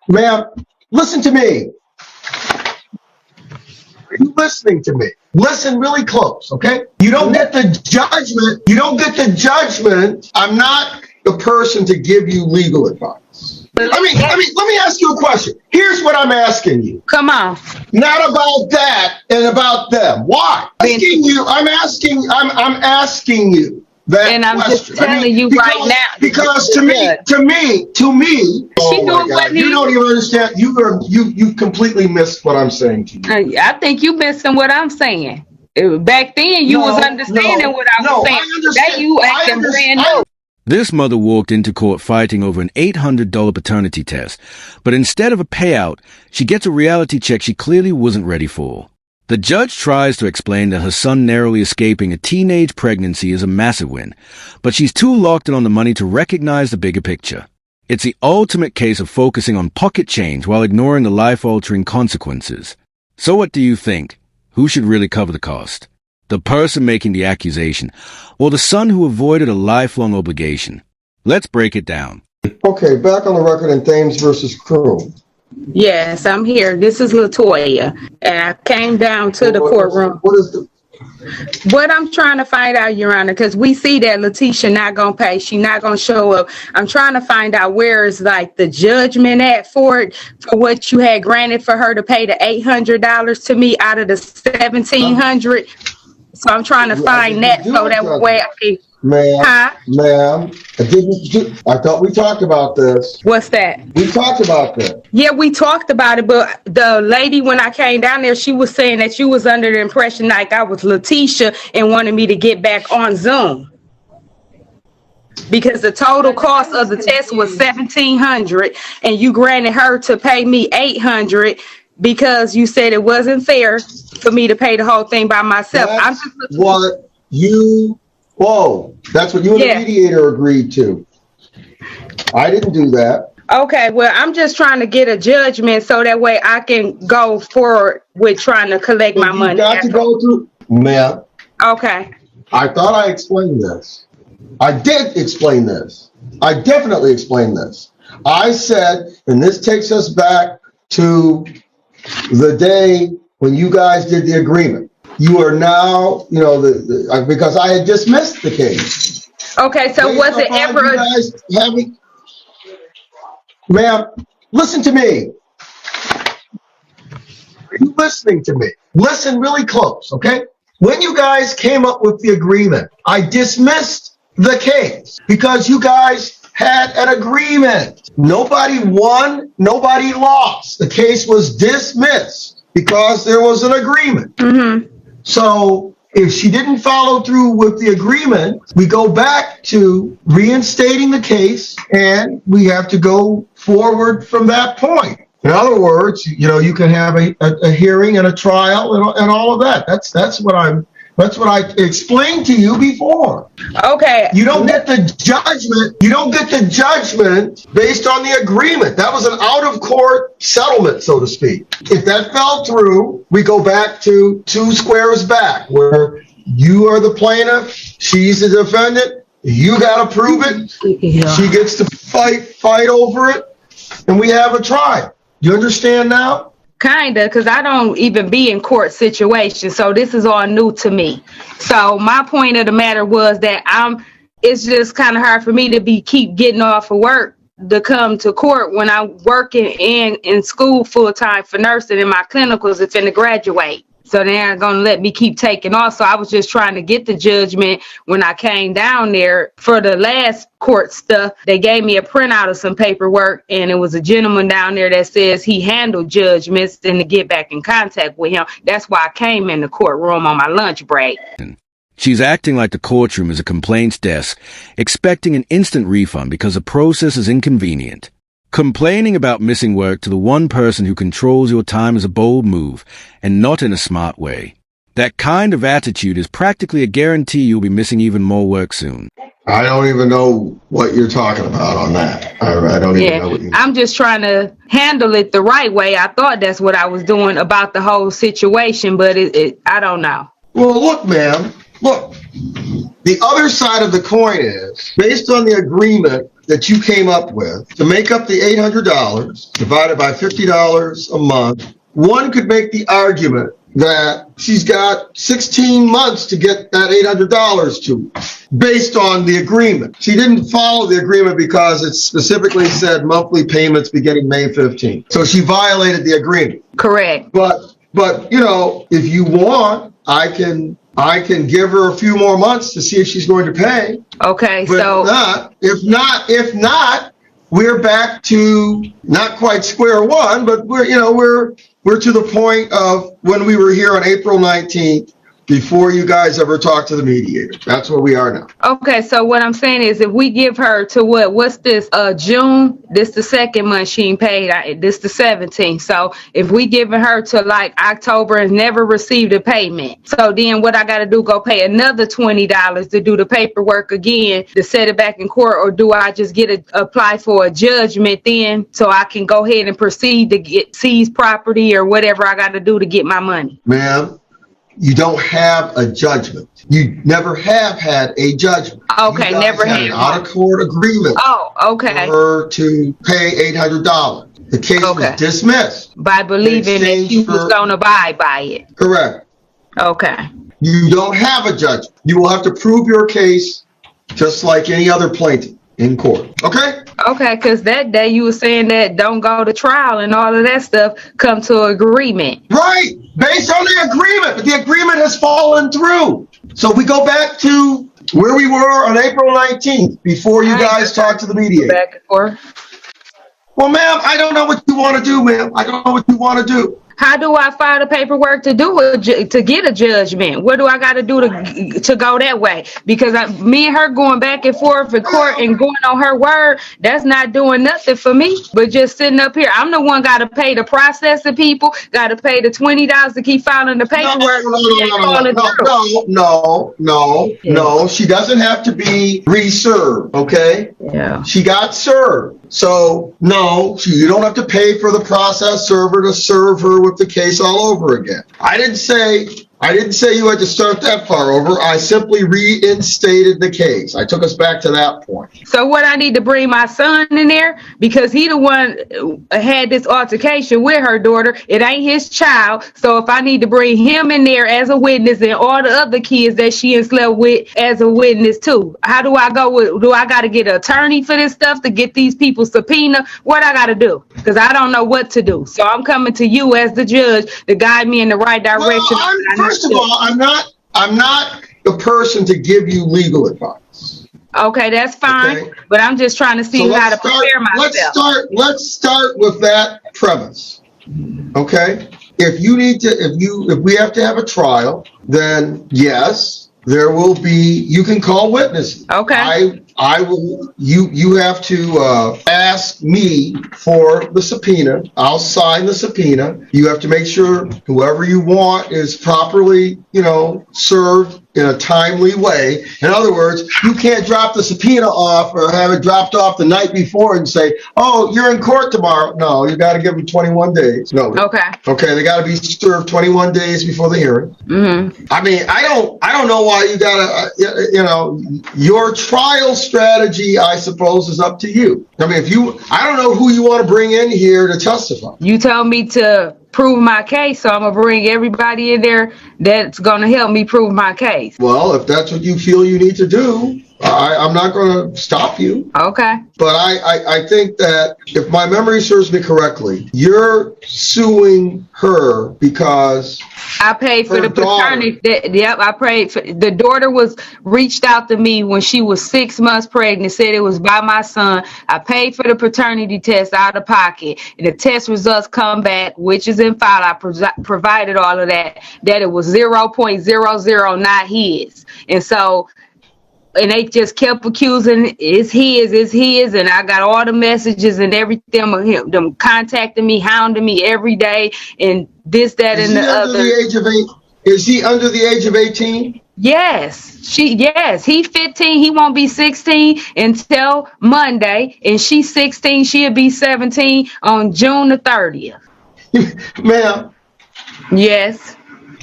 Ma'am, listen to me. Are you listening to me? Listen really close, okay? You don't get the judgment. You don't get the judgment. I'm not the person to give you legal advice. Let me ask you a question. Here's what I'm asking you. Come on. Not about that and about them. Why? I'm asking you that And I'm question. just telling you right now. Because to me, oh my God, you don't even understand. You completely missed what I'm saying to you. I think you missing what I'm saying. Back then, you was understanding what I was saying. I understand. Today, you acting brand new. This mother walked into court fighting over an $800 paternity test, but instead of a payout, she gets a reality check she clearly wasn't ready for. The judge tries to explain that her son narrowly escaping a teenage pregnancy is a massive win, but she's too locked in on the money to recognize the bigger picture. It's the ultimate case of focusing on pocket change while ignoring the life-altering consequences. So what do you think? Who should really cover the cost? The person making the accusation, or the son who avoided a lifelong obligation? Let's break it down. Okay, back on the record in Thames versus Courtroom. Yes, I'm here. This is LaToya, and I came down to the courtroom. What I'm trying to find out, Your Honor, because we see that Letitia not gonna pay, she not gonna show up. I'm trying to find out where is like the judgment at for it, for what you had granted for her to pay the $800 to me out of the $1,700. So I'm trying to find that so that way I can. Ma'am, I thought we talked about this. What's that? We talked about that. Yeah, we talked about it, but the lady, when I came down there, she was saying that you was under the impression like I was Letitia and wanted me to get back on Zoom. Because the total cost of the test was $1,700 and you granted her to pay me $800 because you said it wasn't fair for me to pay the whole thing by myself. That's what you and the mediator agreed to. I didn't do that. Okay, well, I'm just trying to get a judgment so that way I can go forward with trying to collect my money. You got to go through, ma'am. Okay. I thought I explained this. I did explain this. I definitely explained this. I said, and this takes us back to the day when you guys did the agreement. You are now, because I had dismissed the case. Okay, so was it ever... Ma'am, listen to me. Are you listening to me? Listen really close, okay? When you guys came up with the agreement, I dismissed the case because you guys had an agreement. Nobody won, nobody lost. The case was dismissed because there was an agreement. Mm-hmm. So if she didn't follow through with the agreement, we go back to reinstating the case and we have to go forward from that point. In other words, you can have a hearing and a trial and all of that. That's what I explained to you before. Okay. You don't get the judgment. You don't get the judgment based on the agreement. That was an out-of-court settlement, so to speak. If that fell through, we go back to two squares back, where you are the plaintiff, she's the defendant. You got to prove it. Yeah. She gets to fight over it, and we have a trial. You understand now? Kinda, because I don't even be in court situations, so this is all new to me. So my point of the matter was that it's just kind of hard for me to keep getting off of work to come to court when I'm working in school full time for nursing and my clinicals are finna graduate. So they aren't gonna let me keep taking off. So I was just trying to get the judgment when I came down there for the last court stuff. They gave me a printout of some paperwork, and it was a gentleman down there that says he handled judgments and to get back in contact with him. That's why I came in the courtroom on my lunch break. She's acting like the courtroom is a complaints desk, expecting an instant refund because the process is inconvenient. Complaining about missing work to the one person who controls your time is a bold move, and not in a smart way. That kind of attitude is practically a guarantee you'll be missing even more work soon. I don't even know what you're talking about on that. I don't even know what you mean. I'm just trying to handle it the right way. I thought that's what I was doing about the whole situation, but I don't know. Well, look, ma'am. Look, the other side of the coin is, based on the agreement, that you came up with to make up the $800 divided by $50 a month, one could make the argument that she's got 16 months to get that $800 to, based on the agreement. She didn't follow the agreement because it specifically said monthly payments beginning May 15th. So she violated the agreement. Correct. But if you want, I can give her a few more months to see if she's going to pay. Okay, But so if not, we're back to not quite square one, but we're to the point of when we were here on April 19th, before you guys ever talked to the mediator. That's where we are now. okay, so what I'm saying is if we give her to what's this, June, this the second month she ain't paid, this the 17th. So if we giving her to like October and never received a payment, so then what I got to do, go pay another $20 to do the paperwork again to set it back in court, or do I just apply for a judgment then so I can go ahead and proceed to seize property or whatever I got to do to get my money? Ma'am, you don't have a judgment. You never have had a judgment. Okay, you guys never had had an out-of-court agreement Oh, okay. for her to pay $800. The case was dismissed. By believing that you was going to abide by it. Correct. Okay. You don't have a judgment. You will have to prove your case just like any other plaintiff in court. Okay? Okay, because that day you were saying that don't go to trial and all of that stuff, come to agreement. Right. Based on the agreement. But the agreement has fallen through. So we go back to where we were on April 19th before you guys talked to the mediator. Back and forth. Well, ma'am, I don't know what you want to do, ma'am. I don't know what you want to do. How do I file the paperwork to get a judgment? What do I got to do to go that way? Because me and her going back and forth in court and going on her word, that's not doing nothing for me. But just sitting up here, I'm the one got to pay the processing people, got to pay the $20 to keep filing the paperwork. No. She doesn't have to be reserved. Okay. Yeah. She got served. So no, you don't have to pay for the process server to serve her with the case all over again. I didn't say you had to start that far over. I simply reinstated the case. I took us back to that point. So what, I need to bring my son in there because he the one had this altercation with her daughter. It ain't his child. So if I need to bring him in there as a witness and all the other kids that she has slept with as a witness too, how do I go do I got to get an attorney for this stuff to get these people subpoena? What I got to do? Because I don't know what to do. So I'm coming to you as the judge to guide me in the right direction. Well, first of all, I'm not the person to give you legal advice. Okay, that's fine. Okay. But I'm just trying to see how to prepare myself. Let's start with that premise. Okay? If we have to have a trial, then yes, there will be, you can call witnesses. Okay. I will, you have to ask me for the subpoena. I'll sign the subpoena. You have to make sure whoever you want is properly, served in a timely way. In other words, you can't drop the subpoena off or have it dropped off the night before and say, oh, you're in court tomorrow. No, you got to give them 21 days. No. Okay, they got to be served 21 days before the hearing. Mm-hmm. I mean, I don't know why you got to, your trial strategy, I suppose, is up to you. I mean, I don't know who you want to bring in here to testify. You told me to prove my case, so I'm going to bring everybody in there that's going to help me prove my case. Well, if that's what you feel you need to do, I'm not going to stop you. Okay. But I think that if my memory serves me correctly, you're suing her because I paid for the paternity. Yep, I paid for the daughter was reached out to me when she was 6 months pregnant, said it was by my son. I paid for the paternity test out of pocket. And the test results come back, which is in file. I provided all of that it was 0.00, not his. And so, and they just kept accusing it's his, and I got all the messages and everything of him, them contacting me, hounding me every day, and this, that, and the other. Is he under the age of 18? Yes, he's 15. He won't be 16 until Monday, and she's 16. She'll be 17 on June the 30th. Ma'am. Yes.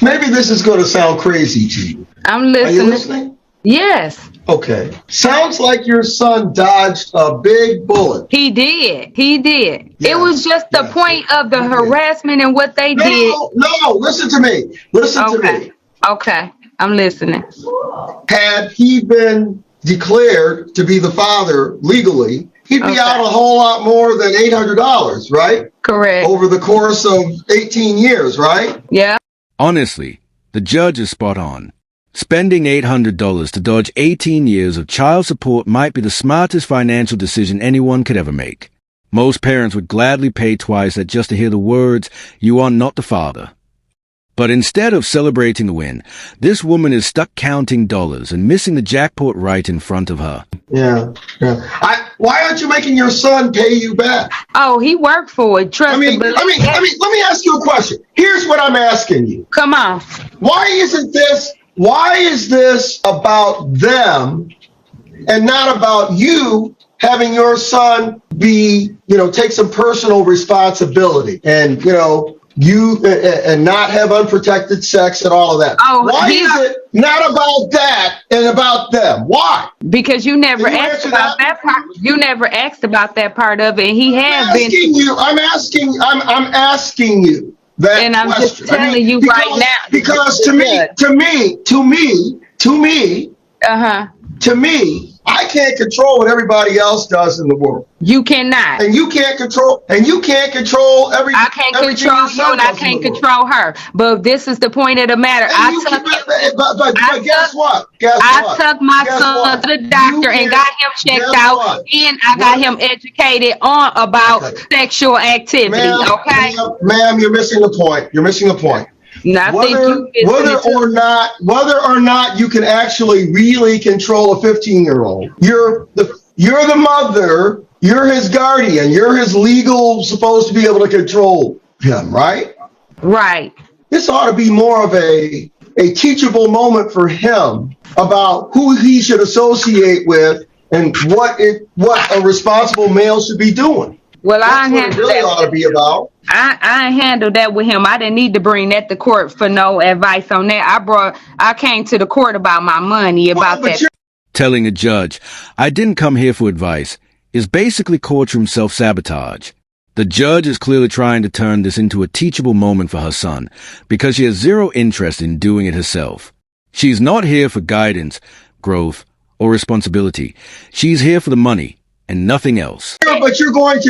Maybe this is going to sound crazy to you. I'm listening. Are you listening? Yes, Okay. Sounds like your son dodged a big bullet. he did. He did. It Yes, was just the yes, point of the he did. harassment and what they did. No, listen to me. Listen to Okay. me. Okay. I'm listening. Had he been declared to be the father legally, he'd be Okay. out a whole lot more than $800, right? Correct. Over the course of 18 years, right? Yeah. Honestly, the judge is spot on. Spending $800 to dodge 18 years of child support might be the smartest financial decision anyone could ever make. Most parents would gladly pay twice that just to hear the words, "You are not the father." But instead of celebrating the win, this woman is stuck counting dollars and missing the jackpot right in front of her. Yeah. Why aren't you making your son pay you back? Oh, he worked for it. Trust me. Let me ask you a question. Here's what I'm asking you. Come on. Why is this about them and not about you having your son be, take some personal responsibility and, and not have unprotected sex and all of that? Oh, why is it not about that and about them? Why? Because you never Can you asked answer about that part. You never asked about that part of it. And he had been. I'm asking you that And I'm question. just telling you right now. Because to me, I can't control what everybody else does in the world. You cannot. And you can't control everything. I can't control you and I can't control her. But this is the point of the matter. But guess what? I took my son to the doctor and got him checked out, and I got him educated on about sexual activity. Okay, ma'am, you're missing the point. Whether or not you can actually really control a 15-year-old, you're the mother, you're his guardian, you're his legal supposed to be able to control him, right? Right. This ought to be more of a teachable moment for him about who he should associate with and what a responsible male should be doing. Well, That's what it really ought to be about. I handled that with him. I didn't need to bring that to court for no advice on that. I came to the court about my money, about that. Telling a judge, "I didn't come here for advice," is basically courtroom self-sabotage. The judge is clearly trying to turn this into a teachable moment for her son because she has zero interest in doing it herself. She's not here for guidance, growth, or responsibility. She's here for the money and nothing else. But you're going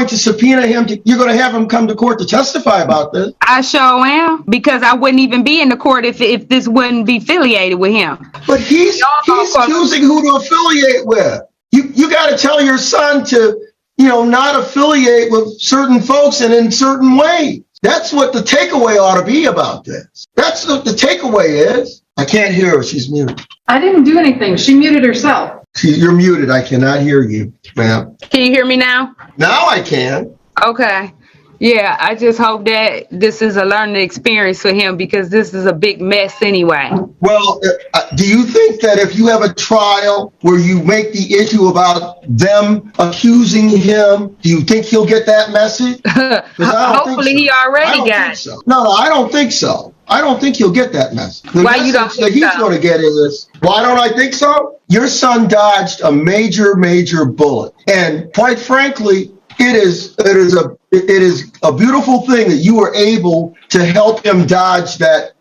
to subpoena him. You're going to have him come to court to testify about this. I sure am, because I wouldn't even be in the court if this wouldn't be affiliated with him. But he's choosing who to affiliate with. You got to tell your son to, not affiliate with certain folks and in certain ways. That's what the takeaway ought to be about this. That's what the takeaway is. I can't hear her. She's muted. I didn't do anything. She muted herself. You're muted. I cannot hear you, ma'am. Can you hear me now? Now I can. Okay. Yeah, I just hope that this is a learning experience for him, because this is a big mess anyway. Well, do you think that if you have a trial where you make the issue about them accusing him, do you think he'll get that message? Hopefully he already got it. No, I don't think so. I don't think he'll get that message. The Why message you don't think that he's so? going to get is, why don't I think so? Your son dodged a major bullet. And quite frankly, it is a beautiful thing that you were able to help him dodge that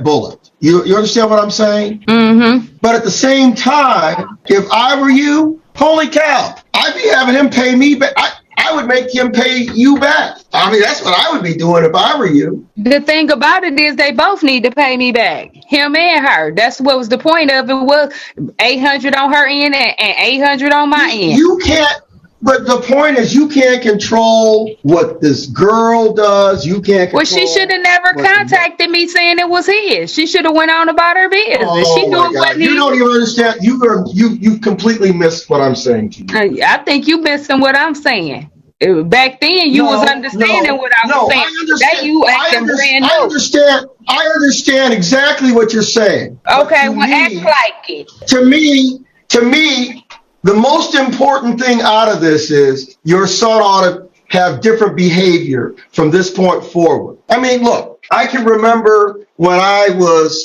bullet. You understand what I'm saying? Mm-hmm. But at the same time, if I were you, holy cow, I'd be having him pay me back. I would make him pay you back. I mean, that's what I would be doing if I were you. The thing about it is they both need to pay me back, him and her. That's what was the point of it, was $800 on her end and $800 on my end. You can't. But the point is, you can't control what this girl does. You can't control. Well, she should have never contacted me saying it was his. She should have went on about her business. Oh, She knew it wasn't you his. don't even understand. You completely missed what I'm saying to you. I think you missing what I'm saying. Back then, you was understanding what I was saying. Today, you acting brand new. I understand exactly what you're saying. Okay, well, act like it. To me, the most important thing out of this is your son ought to have different behavior from this point forward. I mean, look, I can remember when I was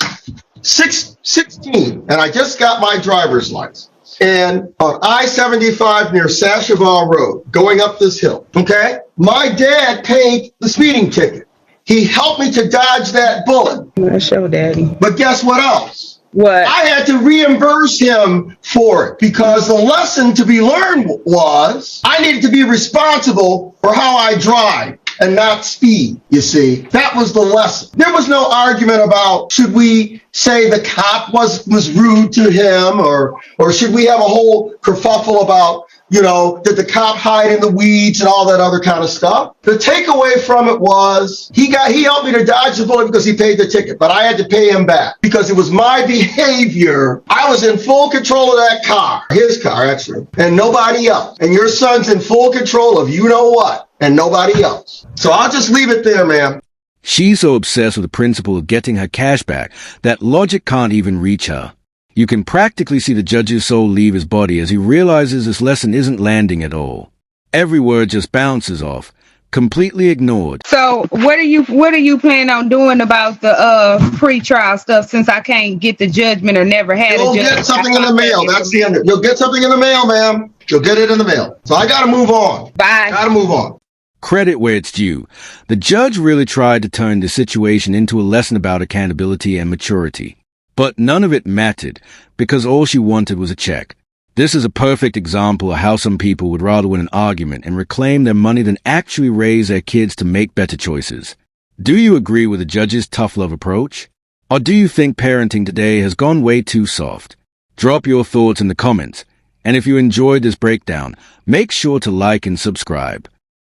16, and I just got my driver's license. And on I-75 near Sashaval Road, going up this hill, okay? My dad paid the speeding ticket. He helped me to dodge that bullet. That's your daddy. But guess what else? What? I had to reimburse him for it because the lesson to be learned was I needed to be responsible for how I drive and not speed, you see. That was the lesson. There was no argument about should we say the cop was rude to him or should we have a whole kerfuffle about, did the cop hide in the weeds and all that other kind of stuff. The takeaway from it was he helped me to dodge the bullet because he paid the ticket, but I had to pay him back because it was my behavior. I was in full control of that car, his car actually, and nobody else. And your son's in full control of you know what and nobody else. So I'll just leave it there, ma'am. She's so obsessed with the principle of getting her cash back that logic can't even reach her. You can practically see the judge's soul leave his body as he realizes this lesson isn't landing at all. Every word just bounces off, completely ignored. So what are you planning on doing about the pre-trial stuff since I can't get the judgment or never had You'll a judgment? get something in the mail. That's the end of it. You'll get something in the mail, ma'am. You'll get it in the mail. So I gotta move on. Bye. Gotta move on. Credit where it's due. The judge really tried to turn the situation into a lesson about accountability and maturity. But none of it mattered, because all she wanted was a check. This is a perfect example of how some people would rather win an argument and reclaim their money than actually raise their kids to make better choices. Do you agree with the judge's tough love approach? Or do you think parenting today has gone way too soft? Drop your thoughts in the comments. And if you enjoyed this breakdown, make sure to like and subscribe.